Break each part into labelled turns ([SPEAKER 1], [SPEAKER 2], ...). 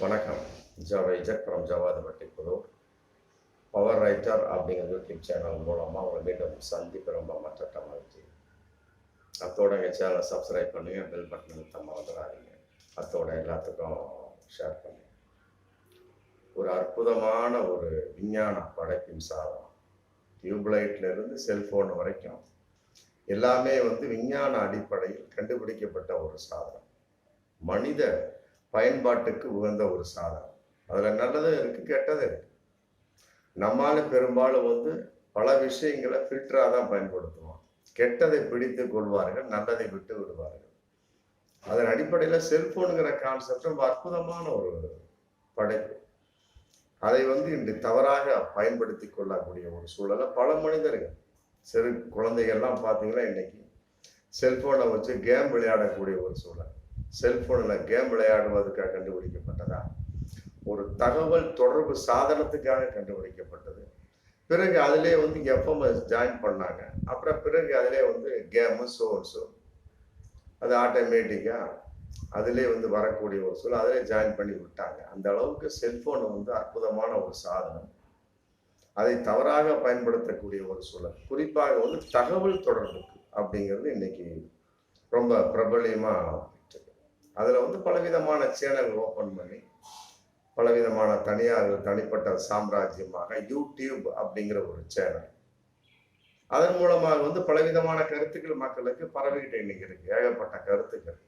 [SPEAKER 1] வணக்கம். ஜவைஜக் from Javadupatti Pudur. Power writer அப்படிங்கிற YouTube channel மூலமாக உங்களை மீண்டும் சந்திப்பு ரொம்ப மற்ற மகிழ்ச்சி. அத்தோட எங்கள் சேனலை சப்ஸ்கிரைப் பண்ணுங்க, பெல் பட்டன் அழுத்த மறந்துடாதீங்க. அத்தோட எல்லாத்துக்கும் ஷேர் பண்ணுங்க. ஒரு அற்புதமான ஒரு விஞ்ஞான படைப்பின் சாதனம். டியூப்லைட்லேருந்து செல்ஃபோன் வரைக்கும் எல்லாமே விஞ்ஞான அடிப்படையில் கண்டுபிடிக்கப்பட்ட ஒரு சாதனம். மனித பயன்பாட்டுக்கு உகந்த ஒரு சாதனம். அதில் நல்லதும் இருக்குது, கெட்டதும் இருக்குது. நம்மால பெரும்பாலும் பல விஷயங்களை ஃபில்டராக தான் பயன்படுத்துவோம். கெட்டதை பிடித்து கொள்வார்கள், நல்லதை விட்டு விடுவார்கள். அதன் அடிப்படையில் செல்ஃபோனுங்கிற கான்செப்ட் ரொம்ப அற்புதமான ஒரு படைப்பு. அதை இன்று தவறாக பயன்படுத்தி கொள்ளக்கூடிய ஒரு சூழலை பல மனிதர்கள், சிறு குழந்தைகள்லாம் பார்த்தீங்கன்னா இன்னைக்கு செல்ஃபோனை வச்சு கேம் விளையாடக்கூடிய ஒரு சூழல். செல்போனில் கேம் விளையாடுவதற்காக கண்டுபிடிக்கப்பட்டதா? ஒரு தகவல் தொடர்பு சாதனத்துக்காக கண்டுபிடிக்கப்பட்டது. பிறகு அதிலே எஃப்எம்எஸ் ஜாயின் பண்ணாங்க. அப்புறம் பிறகு அதிலே கேமு சோர்ஸு அது ஆட்டோமேட்டிக்காக அதிலே வரக்கூடிய ஒரு சூழல் அதிலே ஜாயின் பண்ணி விட்டாங்க. அந்த அளவுக்கு செல்போன் அற்புதமான ஒரு சாதனம். அதை தவறாக பயன்படுத்தக்கூடிய ஒரு சூழல். குறிப்பாக தகவல் தொடர்புக்கு அப்படிங்கிறது இன்னைக்கு ரொம்ப பிரபலியமாக அதில் பலவிதமான சேனல் ஓப்பன் பண்ணி பலவிதமான தனிப்பட்ட சாம்ராஜ்யமாக யூடியூப் அப்படிங்கிற ஒரு சேனல், அதன் மூலமாக பலவிதமான கருத்துக்கள் மக்களுக்கு பரவிக்கிட்டு இன்னைக்கு இருக்கு. ஏகப்பட்ட கருத்துக்கள்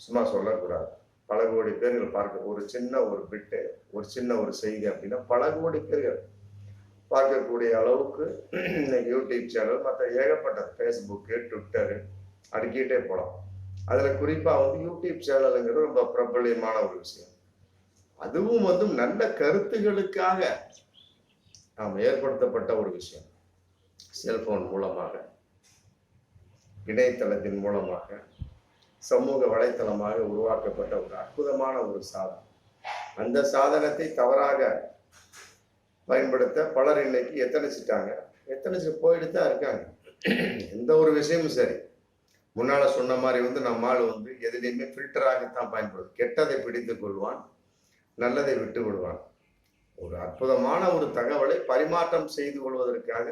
[SPEAKER 1] சும்மா சொல்லக்கூடாது. பல கோடி பேர்கள் பார்க்க ஒரு சின்ன ஒரு பிட்டு, ஒரு சின்ன ஒரு செய்தி அப்படின்னா பல கோடி பேர்கள் பார்க்கக்கூடிய அளவுக்கு இன்னைக்கு யூடியூப் சேனல், மற்ற ஏகப்பட்ட ஃபேஸ்புக்கு, ட்விட்டரு அடுக்கிட்டே போகலாம். அதில் குறிப்பாக யூடியூப் சேனலுங்கிறது ரொம்ப பிரபலியமான ஒரு விஷயம். அதுவும் நல்ல கருத்துகளுக்காக நாம் ஏற்படுத்தப்பட்ட ஒரு விஷயம். செல்போன் மூலமாக, இணையதளத்தின் மூலமாக, சமூக வலைத்தளமாக உருவாக்கப்பட்ட ஒரு அற்புதமான ஒரு சாதனம். அந்த சாதனத்தை தவறாக பயன்படுத்த பலர் இன்னைக்கு எத்தனை போயிட்டு தான் இருக்காங்க. எந்த ஒரு விஷயமும் சரி, முன்னால சொன்ன மாதிரி நம்மால் எதுலையுமே ஃபில்டராகத்தான் பயன்படுது. கெட்டதை பிடித்து கொள்வான், நல்லதை விட்டு விடுவான். ஒரு அற்புதமான ஒரு தகவலை பரிமாற்றம் செய்து கொள்வதற்காக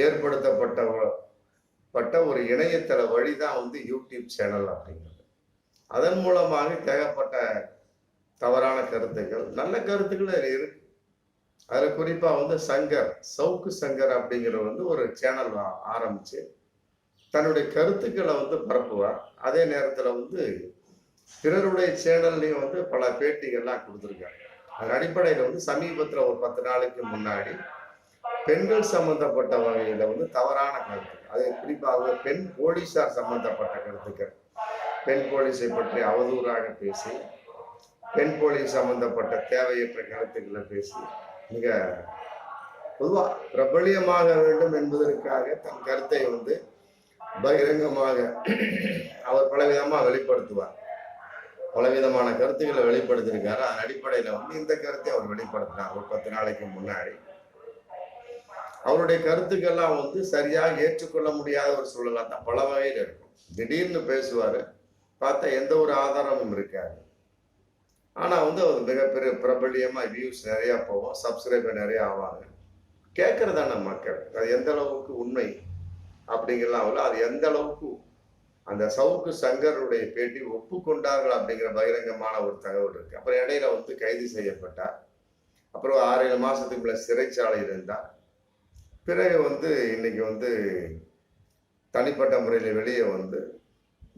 [SPEAKER 1] ஏற்படுத்தப்பட்ட ஒரு இணையதள வழிதான் யூடியூப் சேனல் அப்படிங்கிறது. அதன் மூலமாக தேவைப்பட்ட தவறான கருத்துக்கள், நல்ல கருத்துக்கள் அதில் இருக்கு. அதில் குறிப்பாக சவுக்கு சங்கர் அப்படிங்கிற ஒரு சேனல் ஆரம்பிச்சு தன்னுடைய கருத்துக்களை பரப்புவார். அதே நேரத்தில் பிறருடைய சேனல்லையும் பல பேட்டிகள்லாம் கொடுத்துருக்காங்க. அதன் அடிப்படையில் சமீபத்தில் ஒரு 10 நாளைக்கு முன்னாடி பெண்கள் சம்பந்தப்பட்ட வகையில் தவறான கருத்துக்கள், அது குறிப்பாக பெண் போலீஸார் சம்பந்தப்பட்ட கருத்துக்கள், பெண் போலீஸை பற்றி அவதூறாக பேசி, பெண் போலீஸ் சம்பந்தப்பட்ட தேவையற்ற கருத்துக்களை பேசி மிக பொதுவாக பிரபலியமாக வேண்டும் என்பதற்காக தன் கருத்தை பகிரங்கமாக அவர் பலவிதமாக வெளிப்படுத்துவார். பலவிதமான கருத்துக்களை வெளிப்படுத்தியிருக்காரு. அதன் அடிப்படையில் இந்த கருத்தை அவர் வெளிப்படுத்தினார் ஒரு 10 நாளைக்கு முன்னாடி. அவருடைய கருத்துக்கள்லாம் சரியாக ஏற்றுக்கொள்ள முடியாத ஒரு சூழலாக தான் பல வகையில் இருக்கும். திடீர்னு பேசுவார், பார்த்தா எந்த ஒரு ஆதாரமும் இருக்காது. ஆனால் அவர் மிகப்பெரிய பிரபலியமாக வியூஸ் நிறையா போவோம், சப்ஸ்கிரைபர் நிறையா ஆவாங்க. கேட்கறதான மக்கள் அது எந்த அளவுக்கு உண்மை அப்படிங்கிறலாம் அது எந்த அளவுக்கு அந்த சவுக்கு சங்கருடைய பேட்டி ஒப்புக்கொண்டார்கள் அப்படிங்கிற பகிரங்கமான ஒரு தகவல் இருக்கு. அப்புறம் இடையில கைது செய்யப்பட்டார். அப்புறம் 6-7 மாசத்துக்குள்ள சிறைச்சாலை இருந்தார். பிறகு இன்னைக்கு தனிப்பட்ட முறையில் வெளியே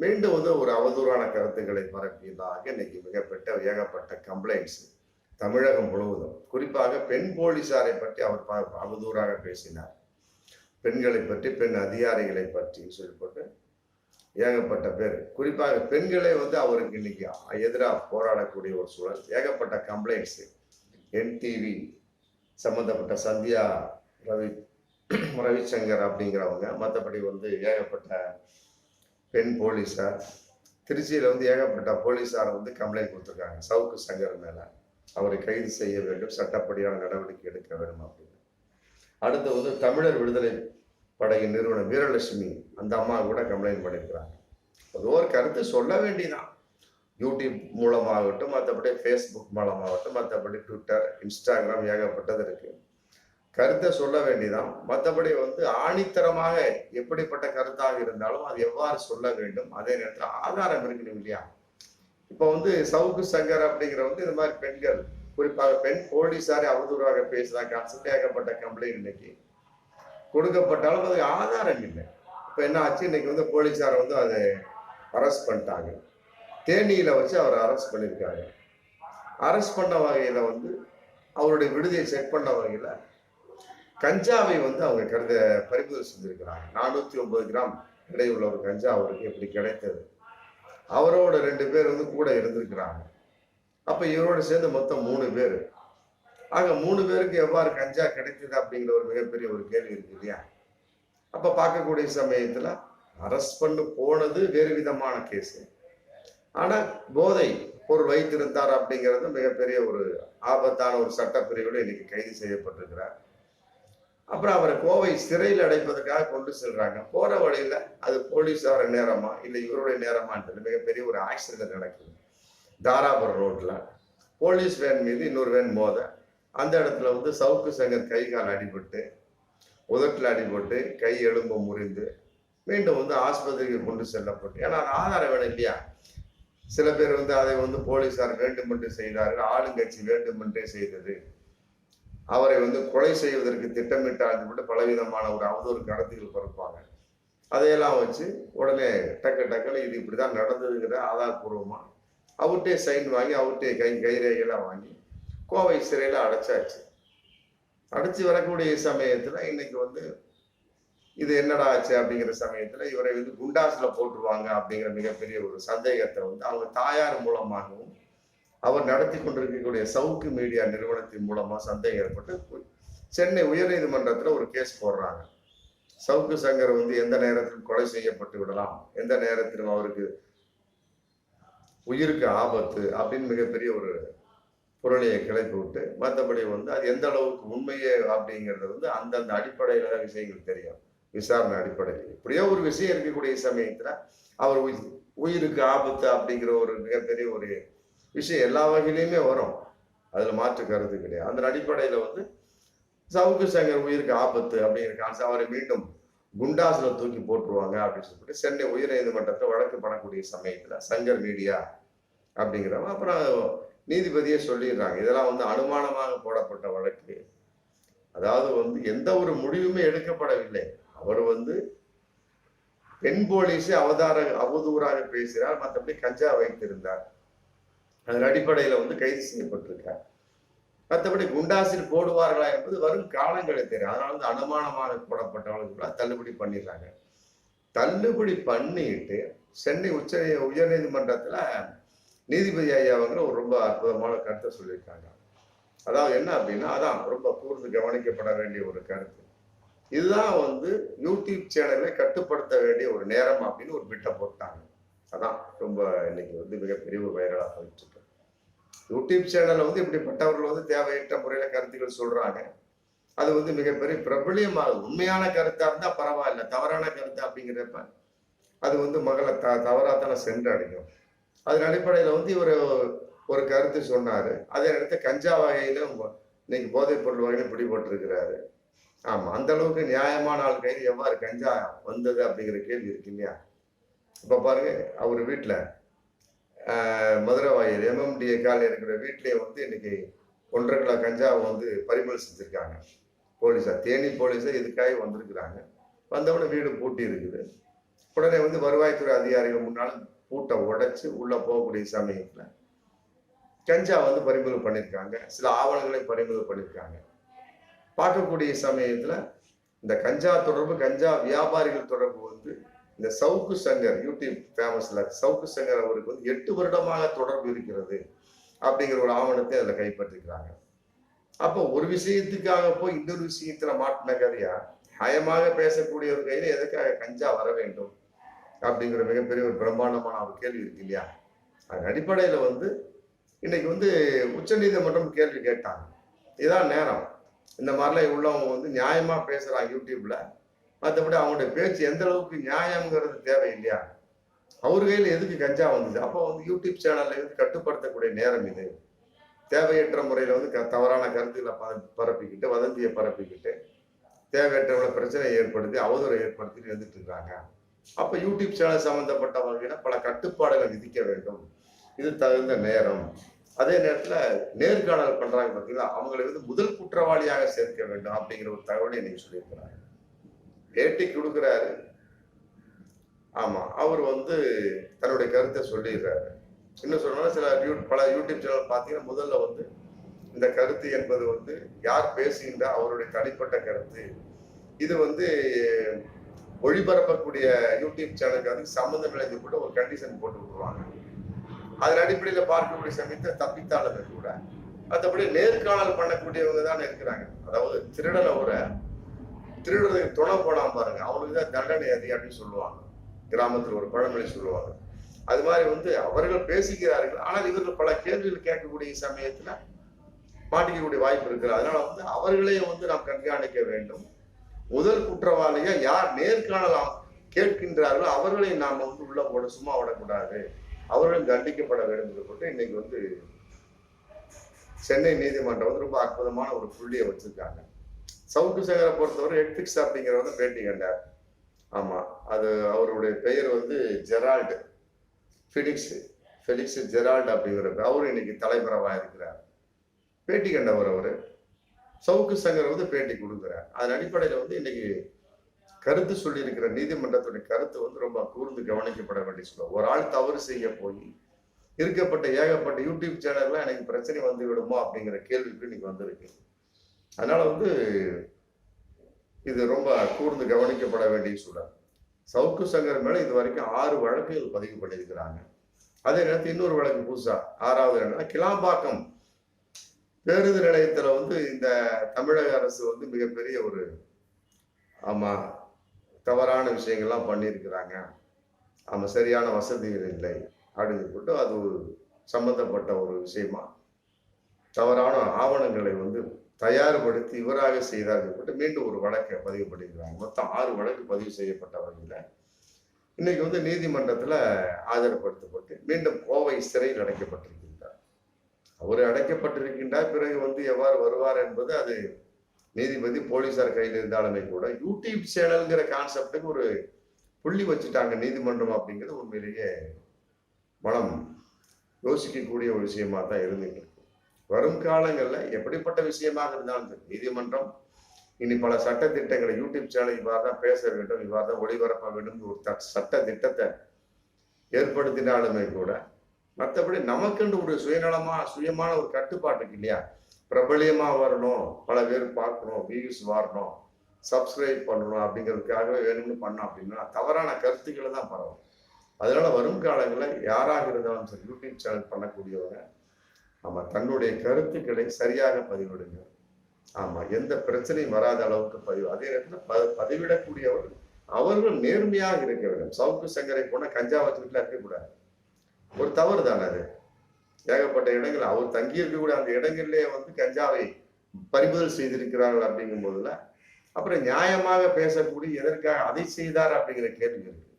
[SPEAKER 1] மீண்டும் ஒரு அவதூறான கருத்துக்களை பரப்பியதாக இன்னைக்கு ஏகப்பட்ட கம்ப்ளைண்ட்ஸ் தமிழகம் முழுவதும். குறிப்பாக பெண் போலீசாரை பற்றி அவர் அவதூறாக பேசினார். பெண்களை பற்றி, பெண் அதிகாரிகளை பற்றி சொல்லப்பட்டு ஏகப்பட்ட பேர், குறிப்பாக பெண்களே அவருக்கு இன்னைக்கு எதிராக போராடக்கூடிய ஒரு சூழல். ஏகப்பட்ட கம்ப்ளைண்ட்ஸ். NTV சம்பந்தப்பட்ட சந்தியா ரவிசங்கர் அப்படிங்கிறவங்க, மற்றபடி ஏகப்பட்ட பெண் போலீஸார், திருச்சியில் ஏகப்பட்ட போலீஸார் கம்ப்ளைண்ட் கொடுத்துருக்காங்க சவுக்கு சங்கர் மேல. அவரை கைது செய்ய வேண்டும், சட்டப்படியான நடவடிக்கை எடுக்க வேண்டும் அப்படின்னு. அடுத்து தமிழர் விடுதலை படையின் நிறுவனர் வீரலட்சுமி, அந்த அம்மா கூட கம்ப்ளைண்ட் பண்ணியிருக்கிறாங்க. அது ஒரு கருத்து சொல்ல வேண்டியதான். யூடியூப் மூலமாகட்டும், மற்றபடி ஃபேஸ்புக் மூலமாகட்டும், மற்றபடி ட்விட்டர், இன்ஸ்டாகிராம் ஏகப்பட்டது இருக்கு. கருத்தை சொல்ல வேண்டியதான். மற்றபடி வந்து ஆணித்தரமாக எப்படிப்பட்ட கருத்தாக இருந்தாலும் அது எவ்வாறு சொல்ல வேண்டும், அதே நேரத்தில் ஆதாரம் இருக்கணும் இல்லையா? இப்போ வந்து சவுக்கு சங்கர் அப்படிங்கிற வந்து இந்த மாதிரி பெண்கள், குறிப்பாக பெண் போலீஸாரை அவதூறாக பேசுறாங்க, கான்செப்ட் ஏகப்பட்ட கம்ப்ளைண்ட் இன்னைக்கு கொடுக்கப்பட்டாலும் அதுக்கு ஆதாரம் இல்லை. இப்போ என்ன ஆச்சு, இன்னைக்கு வந்து போலீஸாரை வந்து அதை அரெஸ்ட் பண்ணிட்டாங்க. தேனியில வச்சு அவர் அரெஸ்ட் பண்ணியிருக்காங்க. அரெஸ்ட் பண்ண வகையில வந்து அவருடைய விடுதியை செக் பண்ண வகையில கஞ்சாவை வந்து அவங்க பறிமுதல் செஞ்சிருக்கிறாங்க. 409 கிராம் எடையுள்ள ஒரு கஞ்சா அவருக்கு எப்படி கிடைத்தது? அவரோட 2 பேர் வந்து கூட இருந்திருக்கிறாங்க. அப்ப இவரோட சேர்ந்து மொத்தம் 3 பேர். ஆக 3 பேருக்கு எவ்வாறு கஞ்சா கிடைத்தது அப்படிங்கிற ஒரு மிகப்பெரிய ஒரு கேள்வி இருக்கு இல்லையா? அப்ப பார்க்கக்கூடிய சமயத்துல அரெஸ்ட் பண்ணு போனது வேறு விதமான கேஸ். ஆனா போதை பொருள் வைத்திருந்தார் அப்படிங்கிறது மிகப்பெரிய ஒரு ஆபத்தான ஒரு சட்டப்பிரிவில் இன்னைக்கு கைது செய்யப்பட்டிருக்கிறார். அப்புறம் அவரை கோவை சிறையில் அடைப்பதற்காக கொண்டு செல்றாங்க. போற வழியில அது போலீஸார நேரமா இல்லை இவருடைய நேரமான்றது மிகப்பெரிய ஒரு ஆக்சிடென்ட் நடக்குது. தாராபுரம் ரோட்ல போலீஸ் வேன் மீது இன்னொரு வேன் மோத அந்த இடத்துல வந்து சவுக்கு சங்கர் கை கால் அடிபட்டு, உதட்டில் அடிபட்டு, கை எலும்பு முறிந்து மீண்டும் வந்து ஆஸ்பத்திரிக்கு கொண்டு செல்லப்பட்டு, ஏன்னா ஆதாரம் வேணும் இல்லையா? சில பேர் வந்து அதை வந்து போலீஸார் வேண்டுமென்று செய்தார்கள், ஆளுங்கட்சி வேண்டுமென்றே செய்தது, அவரை வந்து கொலை செய்வதற்கு திட்டமிட்டு பலவிதமான ஒரு அவதூறு கருத்துக்கள் பரப்பாங்க. அதையெல்லாம் வச்சு உடனே டக்குன்னு இது இப்படிதான் நடந்ததுங்கிற ஆதாரப்பூர்வமா அவர்கிட்டே சைன் வாங்கி அவர்கிட்டே கைரேகையெல்லாம் வாங்கி கோவை சிறையில அடைச்சாச்சு. அடைச்சு வரக்கூடிய சமயத்துல இன்னைக்கு வந்து இது என்னடா ஆச்சு அப்படிங்கிற சமயத்துல இவரை வந்து குண்டாஸ்ல போட்டுருவாங்க அப்படிங்கிற மிகப்பெரிய ஒரு சந்தேகத்தை வந்து அவங்க தாயார் மூலமாகவும் அவர் நடத்தி கொண்டிருக்கக்கூடிய சவுக்கு மீடியா நிறுவனத்தின் மூலமா சந்தேகம் ஏற்பட்டு சென்னை உயர்நீதிமன்றத்துல ஒரு கேஸ் போடுறாங்க. சவுக்கு சங்கர் வந்து எந்த நேரத்திலும் கொலை செய்யப்பட்டு விடலாம், எந்த நேரத்திலும் அவருக்கு உயிருக்கு ஆபத்து அப்படின்னு மிகப்பெரிய ஒரு புரளியை கிளப்பி விட்டு, மற்றபடி வந்து அது எந்த அளவுக்கு உண்மையே அப்படிங்கிறது வந்து அந்தந்த அடிப்படையில தான் விஷயங்கள் தெரியும். விசாரணை அடிப்படையில் இப்படியோ ஒரு விஷயம் இருக்கக்கூடிய சமயத்துல அவர் உயிருக்கு ஆபத்து அப்படிங்கிற ஒரு மிகப்பெரிய ஒரு விஷயம் எல்லா வகையிலையுமே வரும், அதுல மாற்று கருத்து கிடையாது. அந்த அடிப்படையில வந்து சவுக்கு சங்கர் உயிருக்கு ஆபத்து அப்படிங்கிற கான்செப்ட் அவரை மீண்டும் குண்டாசுல தூக்கி போட்டுருவாங்க அப்படின்னு சொல்லிட்டு சென்னை உயர் நீதிமன்றத்தில் வழக்கு பண்ணக்கூடிய சமயத்துல சங்கர் மீடியா அப்படிங்கிறவங்க அப்புறம் நீதிபதியே சொல்லிடுறாங்க, இதெல்லாம் வந்து அனுமானமாக போடப்பட்ட வழக்கு, அதாவது வந்து எந்த ஒரு முடிவுமே எடுக்கப்படவில்லை. அவர் வந்து பெண் போலீஸை அவதூறாக பேசுகிறார், மற்றபடி கஞ்சா வைத்திருந்தார், அதன் அடிப்படையில வந்து கைது செய்யப்பட்டிருக்கார். மற்றபடி குண்டாசில் போடுவார்களா என்பது வரும் காலங்களை தெரியும். அதனால வந்து அனுமானமாக போடப்பட்டவர்களுக்கு தள்ளுபடி பண்ணிடுறாங்க. தள்ளுபடி பண்ணிட்டு சென்னை உயர் நீதிமன்றத்துல நீதிபதி ஐயா அவங்க ஒரு ரொம்ப அற்புதமான கருத்தை சொல்லியிருக்காங்க. அதாவது என்ன அப்படின்னா, அதான் ரொம்ப கூர்ந்து கவனிக்கப்பட வேண்டிய ஒரு கருத்து. இதுதான் வந்து யூடியூப் சேனலை கட்டுப்படுத்த வேண்டிய ஒரு நேரம் அப்படின்னு ஒரு பிட்டை போட்டாங்க. அதான் ரொம்ப இன்னைக்கு வந்து மிகப்பெரிய ஒரு வைரலா போயிட்டு இருக்கு. யூடியூப் சேனல்ல வந்து இப்படிப்பட்டவர்கள் வந்து தேவையற்ற முறையில கருத்துக்கள் சொல்றாங்க, அது வந்து மிகப்பெரிய பிரபலியமாகுது. உண்மையான கருத்தா இருந்தா பரவாயில்ல, தவறான கருத்து அப்படிங்கிறப்ப அது வந்து மகளை தவறாத்தான சென்றடையும். அதன் அடிப்படையில வந்து இவர் ஒரு கருத்து சொன்னாரு, அதே நேரத்தில் கஞ்சா வகையில இன்னைக்கு போதைப் பொருள் வகையில பிடிபட்டிருக்கிறாரு. ஆமா, அந்த அளவுக்கு நியாயமான ஆள் கையில் எவ்வாறு கஞ்சா வந்தது அப்படிங்கிற கேள்வி இருக்கு இல்லையா? இப்ப பாருங்க, அவர் வீட்டுல மதுரை வாயில் MMDA காலையில் இருக்கிற வீட்டிலேயே வந்து இன்னைக்கு 1.5 கிலோ கஞ்சாவை வந்து பறிமுதல் செஞ்சிருக்காங்க போலீஸார். தேனி போலீஸார் இதுக்காக வந்திருக்கிறாங்க. வந்தவொடனே வீடு பூட்டி இருக்குது. உடனே வந்து வருவாய்த்துறை அதிகாரிகள் முன்னாலும் பூட்டை உடைச்சு உள்ள போகக்கூடிய சமயத்துல கஞ்சா வந்து பறிமுதல் பண்ணியிருக்காங்க, சில ஆவணங்களை பறிமுதல் பண்ணியிருக்காங்க. பார்க்கக்கூடிய சமயத்துல இந்த கஞ்சா தொடர்பு, கஞ்சா வியாபாரிகள் தொடர்பு வந்து இந்த சவுக்கு சங்கர் யூடியூப் ஃபேமஸ்ல சவுக்கு சங்கர் அவருக்கு வந்து 8 வருடமாக தொடர்பு இருக்கிறது அப்படிங்கிற ஒரு ஆவணத்தை அதுல கைப்பற்றிருக்கிறாங்க. அப்போ ஒரு விஷயத்துக்காக போய் இன்னொரு விஷயத்துல மாட்டின கதையா நியாயமாக பேசக்கூடிய ஒரு கையில எதுக்காக கஞ்சா வர வேண்டும் அப்படிங்கிற மிகப்பெரிய ஒரு பிரம்மாண்டமான ஒரு கேள்வி இருக்கு இல்லையா? அதன் அடிப்படையில வந்து இன்னைக்கு வந்து உச்ச நீதிமன்றம் கேள்வி கேட்டாங்க. இதான் நேரம், இந்த மாதிரிலாம் உள்ளவங்க வந்து நியாயமா பேசுறாங்க யூடியூப்ல, மற்றபடி அவங்களுடைய பேச்சு எந்த அளவுக்கு நியாயம்ங்கிறது தேவை இல்லையா? அவர் கையில் எதுக்கு கஞ்சா வந்தது? அப்போ வந்து யூடியூப் சேனல்ல இருந்து கட்டுப்படுத்தக்கூடிய நேரம் இது. தேவையற்ற முறையில் வந்து தவறான கருத்துக்களை பரப்பிக்கிட்டு, வதந்தியை பரப்பிக்கிட்டு, தேவையற்ற பிரச்சனையை ஏற்படுத்தி, அவதூறை ஏற்படுத்தி வந்துட்டு இருக்காங்க. அப்ப யூடியூப் சேனல் சம்பந்தப்பட்ட வகையில பல கட்டுப்பாடுகள் விதிக்க வேண்டும். இது தகுந்த நேரம். அதே நேரத்துல நேர்காணல் பண்றாங்க பார்த்தீங்களா, அவங்களை வந்து முதல் குற்றவாளியாக சேர்க்க வேண்டும் அப்படிங்கிற ஒரு தகவலை இன்னைக்கு சொல்லியிருக்கிறாங்க. பேட்டி கொடுக்குறாரு. ஆமா, அவர் வந்து தன்னுடைய கருத்தை சொல்லிடுறாரு. இன்னும் சொல்லணும்னா சில பல யூடியூப் சேனல் பார்த்தீங்கன்னா முதல்ல வந்து இந்த கருத்து என்பது வந்து யார் பேசுகின்ற அவருடைய தனிப்பட்ட கருத்து. இது வந்து ஒளிபரப்பக்கூடிய யூடியூப் சேனலுக்கு வந்து சம்மந்தம் விளைஞ்சு கூட ஒரு கண்டிஷன் போட்டு விட்டுருவாங்க. அதன் அடிப்படையில் பார்க்கக்கூடிய சமயத்தை தப்பித்தாளர்கள் கூட மற்றபடி நேர்காணல் பண்ணக்கூடியவங்க தான் இருக்கிறாங்க. அதாவது திருடனை ஒரு திருடுறதுக்கு துணை போடாம பாருங்க, அவனுக்கு தான் தண்டனை அதிகம் அப்படின்னு சொல்லுவாங்க. கிராமத்தில் ஒரு பழமொழி சொல்லுவாங்க. அது மாதிரி வந்து அவர்கள் பேசுகிறார்கள், ஆனால் இவர்கள் பல கேள்விகள் கேட்கக்கூடிய சமயத்துல மாட்டிக்கக்கூடிய வாய்ப்பு இருக்கிறது. அதனால வந்து அவர்களையும் வந்து நாம் கண்காணிக்க வேண்டும். முதல் குற்றவாளியா யார் நேர்காணலாம் கேட்கின்றார்களோ அவர்களை நாம வந்து உள்ள போட சும்மா விடக்கூடாது, அவர்களும் தண்டிக்கப்பட வேண்டும் போட்டு இன்னைக்கு வந்து சென்னை நீதிமன்றம் வந்து ரொம்ப அற்புதமான ஒரு புள்ளியை வச்சிருக்காங்க. சவுக்கு சங்கரை பொறுத்தவரை எட்பிக்ஸ் அப்படிங்கிறவங்க பேட்டி கண்டார். ஆமா, அது அவருடைய பெயர் வந்து ஜெரால்டு ஃபெலிக்ஸ் ஜெரால்டு அப்படிங்கிறப்ப அவரு இன்னைக்கு தலைவராக இருக்கிறார். பேட்டி கண்டவர் அவரு. சவுக்கு சங்கர் வந்து பேட்டி கொடுக்குறார். அதன் அடிப்படையில் வந்து இன்னைக்கு கருத்து சொல்லி இருக்கிற நீதிமன்றத்துடைய கருத்து வந்து ரொம்ப கூர்ந்து கவனிக்கப்பட வேண்டிய சொல்லுவோம். ஒரு ஆள் தவறு செய்ய போய் இருக்கப்பட்ட ஏகப்பட்ட யூடியூப் சேனல்ல எனக்கு பிரச்சனை வந்து விடுமோ அப்படிங்கிற கேள்விக்கு இன்னைக்கு வந்திருக்கு. அதனால வந்து இது ரொம்ப கூர்ந்து கவனிக்கப்பட வேண்டிய சூழல். சவுக்கு சங்கர் மேல இது வரைக்கும் 6 வழக்குகள் பதிவு பண்ணியிருக்கிறாங்க. அதே நேரத்தில் இன்னொரு வழக்கு புதுசா 6வது என்னன்னா, கிளாம்பாக்கம் பேருந்து நிலையத்துல வந்து இந்த தமிழக அரசு வந்து மிகப்பெரிய ஒரு ஆமா தவறான விஷயங்கள்லாம் பண்ணியிருக்கிறாங்க. ஆமா, சரியான வசதிகள் இல்லை அப்படின்னு சொல்லிட்டு அது சம்பந்தப்பட்ட ஒரு விஷயமா தவறான ஆவணங்களை வந்து தயார்படுத்தி இவராக செய்தார்கள் போட்டு மீண்டும் ஒரு வழக்கை பதிவு பண்ணியிருக்கிறாங்க. மொத்தம் 6 வழக்கு பதிவு செய்யப்பட்ட வகையில் இன்னைக்கு வந்து நீதிமன்றத்துல ஆஜர்படுத்தப்பட்டு மீண்டும் கோவை சிறையில் அடைக்கப்பட்டிருக்கின்றார். அவர் அடைக்கப்பட்டிருக்கின்றார். பிறகு வந்து எவ்வாறு வருவார் என்பது அது நீதிபதி போலீசார் கையில் இருந்தாலுமே கூட யூடியூப் சேனல்ங்கிற கான்செப்டுக்கு ஒரு புள்ளி வச்சுட்டாங்க நீதிமன்றம் அப்படிங்கிறது உண்மையிலேயே மனம் யோசிக்கக்கூடிய ஒரு விஷயமா தான் இருந்துட்டு இருக்கு. வரும் காலங்கள்ல எப்படிப்பட்ட விஷயமாக இருந்தாலும் சரி, நீதிமன்றம் இனி பல சட்ட திட்டங்களை யூடியூப் சேனல் இவ்வாறு தான் பேச வேண்டும், இவ்வாறு தான் ஒளிபரப்ப வேண்டும் ஒரு சட்ட திட்டத்தை ஏற்படுத்தினாலுமே கூட மற்றபடி நமக்குன்னு ஒரு சுயமான ஒரு கட்டுப்பாடு இருக்கு இல்லையா? பிரபலியமா வரணும், பல பேர் பார்க்கணும், வியூஸ் வரணும், சப்ஸ்கிரைப் பண்ணணும் அப்படிங்கிறதுக்காகவே வேணும்னு பண்ணோம் அப்படின்னா தவறான கருத்துக்களை தான் பரவும். அதனால வரும் காலங்களில் யாராக இருந்தாலும் சரி யூடியூப் சேனல் பண்ணக்கூடியவங்க ஆமா தன்னுடைய கருத்துக்களை சரியாக பதிவிடுங்க. ஆமா, எந்த பிரச்சனையும் வராத அளவுக்கு பதிவு. அதே நேரத்தில் பதிவிடக்கூடியவர் அவர்கள் நேர்மையாக இருக்க வேண்டும். சவுக்கு சங்கரை போன கஞ்சா வச்சுக்கிட்டுலாம் இருக்கக்கூடாது. ஒரு தவறு தானே அது. ஏகப்பட்ட இடங்கள் அவர் தங்கி இருக்கக்கூடிய அந்த இடங்களிலே வந்து கஞ்சாவை பறிமுதல் செய்திருக்கிறார்கள் அப்படிங்கும் போதுல அப்புறம் நியாயமாக பேசக்கூடிய எதற்காக அதை செய்தார் அப்படிங்கிற கேள்வி இருக்கு.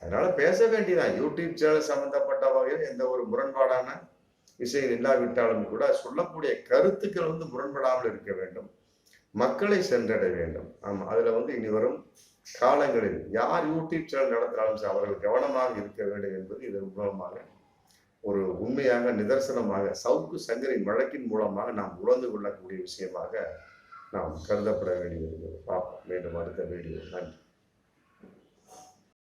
[SPEAKER 1] அதனால பேச வேண்டியதான். யூடியூப் சேனல் சம்பந்தப்பட்ட வகையில் எந்த ஒரு முரண்பாடான விஷயம் இல்லாவிட்டாலும் கூட சொல்லக்கூடிய கருத்துக்கள் வந்து முரண்படாமல் இருக்க வேண்டும், மக்களை சென்றடைய வேண்டும். ஆமா, அதுல வந்து இனி வரும் காலங்களில் யார் யூடியூப் சேனல் நடத்தினாலும் அவர்கள் கவனமாக இருக்க வேண்டும் என்பது இதன் மூலமாக ஒரு உண்மையாக நிதர்சனமாக சவுக்கு சங்கரின் வழக்கின் மூலமாக நாம் உணர்ந்து கொள்ளக்கூடிய விஷயமாக நாம் கருதப்பட வேண்டியது. பார்ப்போம் மீண்டும் அடுத்த வீடியோ. நன்றி.